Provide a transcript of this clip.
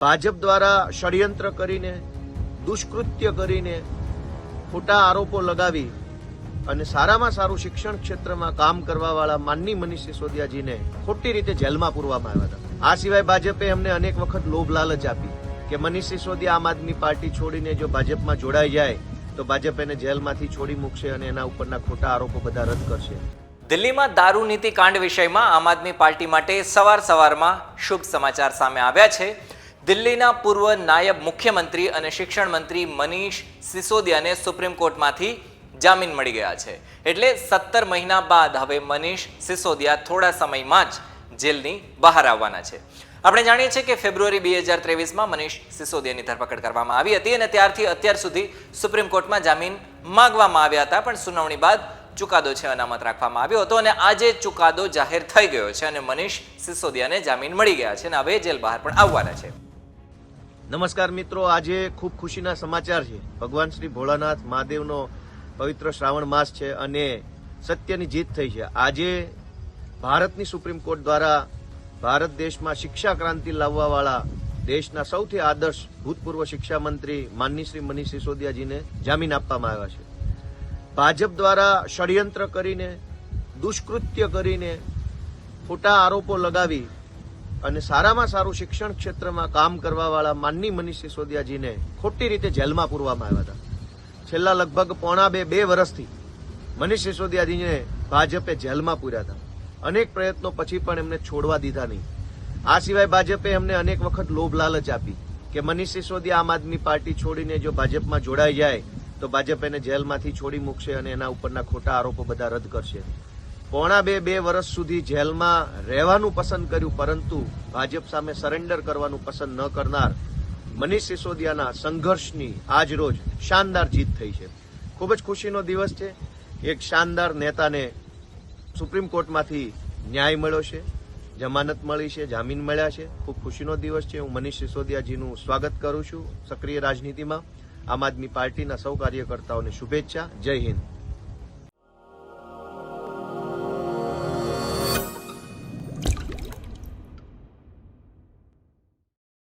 ભાજપ દ્વારા ષડયંત્ર કરીને દુષ્કૃત્ય કરીને ખોટા આરોપો લગાવી અને સારામાં સારું શિક્ષણ ક્ષેત્રમાં કામ કરવાવાળા માનની મનીષ સિસોદિયાજીને ખોટી રીતે જેલમાં પૂરવામાં આવ્યા હતા। આ સિવાય ભાજપે અમને અનેક વખત લોભ લાલચ આપી કે મનીષ સિસોદિયા આમ આદમી પાર્ટી છોડીને જો ભાજપમાં જોડાઈ જાય તો ભાજપ એને જેલમાંથી છોડી મૂકશે અને એના ઉપરના ખોટા આરોપો બધા રદ કરશે। દિલ્હીમાં દારૂ નીતિ કાંડ વિષયમાં આમ આદમી પાર્ટી માટે સવારમાં શુભ સમાચાર સામે આવ્યા છે। દિલ્હીના પૂર્વ નાયબ મુખ્યમંત્રી અને શિક્ષણ મંત્રી મનીષ સિસોદિયાને સુપ્રીમ કોર્ટમાંથી જામીન મળી ગયા છે। એટલે 17 મહિના બાદ હવે મનીષ સિસોદિયા થોડા સમયમાં જ જેલની બહાર આવવાના છે। આપણે જાણીએ છીએ કે ફેબ્રુઆરી 2023માં મનીષ સિસોદિયાની ધરપકડ કરવામાં આવી હતી અને ત્યારથી અત્યાર સુધી સુપ્રીમ કોર્ટમાં જામીન માંગવામાં આવ્યા હતા, પણ સુનાવણી બાદ ચુકાદો છે અનામત રાખવામાં આવ્યો હતો અને આજે ચુકાદો જાહેર થઈ ગયો છે અને મનીષ સિસોદિયાને જામીન મળી ગયા છે અને હવે જેલ બહાર પણ આવવાના છે। નમસ્કાર મિત્રો, આજે ખૂબ ખુશીના સમાચાર છે। ભગવાન શ્રી ભોળાનાથ મહાદેવનો પવિત્ર શ્રાવણ માસ છે અને સત્યની જીત થઈ છે। આજે ભારતની સુપ્રીમ કોર્ટ દ્વારા ભારત દેશમાં શિક્ષા ક્રાંતિ લાવવાવાળા દેશના સૌથી આદર્શ ભૂતપૂર્વ શિક્ષા મંત્રી માનની શ્રી મનીષ સિસોદિયાજીને જામીન આપવામાં આવ્યા છે। ભાજપ દ્વારા ષડયંત્ર કરીને દુષ્કૃત્ય કરીને ખોટા આરોપો લગાવી અને સારામાં સારું શિક્ષણ ક્ષેત્રમાં કામ કરવાવાળા માનની મનીષ સિસોદિયાજીને ખોટી રીતે જેલમાં પૂરવામાં આવ્યા હતા। છેલ્લા લગભગ પોણા બે વર્ષથી મનીષ સિસોદિયાજીને ભાજપે જેલમાં પૂર્યા હતા। અનેક પ્રયત્નો પછી પણ એમને છોડવા દીધા નહીં। આ સિવાય ભાજપે અમને અનેક વખત લોભ લાલચ આપી કે મનીષ સિસોદિયા આમ આદમી પાર્ટી છોડીને જો ભાજપમાં જોડાઈ જાય તો ભાજપ એને જેલમાંથી છોડી મૂકશે અને એના ઉપરના ખોટા આરોપો બધા રદ કરશે। પોણા બે વર્ષ સુધી જેલમાં રહેવાનું પસંદ કર્યું, પરંતુ ભાજપ સામે સરેન્ડર કરવાનું પસંદ ન કરનાર મનીષ સિસોદિયાના સંઘર્ષની આજ રોજ શાનદાર જીત થઈ છે। ખૂબ જ ખુશીનો દિવસ છે। એક શાનદાર નેતાને સુપ્રીમ કોર્ટમાંથી ન્યાય મળ્યો છે, જમાનત મળી છે, જામીન મળ્યા છે। ખૂબ ખુશીનો દિવસ છે। હું મનીષ સિસોદિયાજીનું સ્વાગત કરું છું સક્રિય રાજનીતિમાં। આમ આદમી પાર્ટીના સૌ કાર્યકર્તાઓને શુભેચ્છા। જય હિન્દ।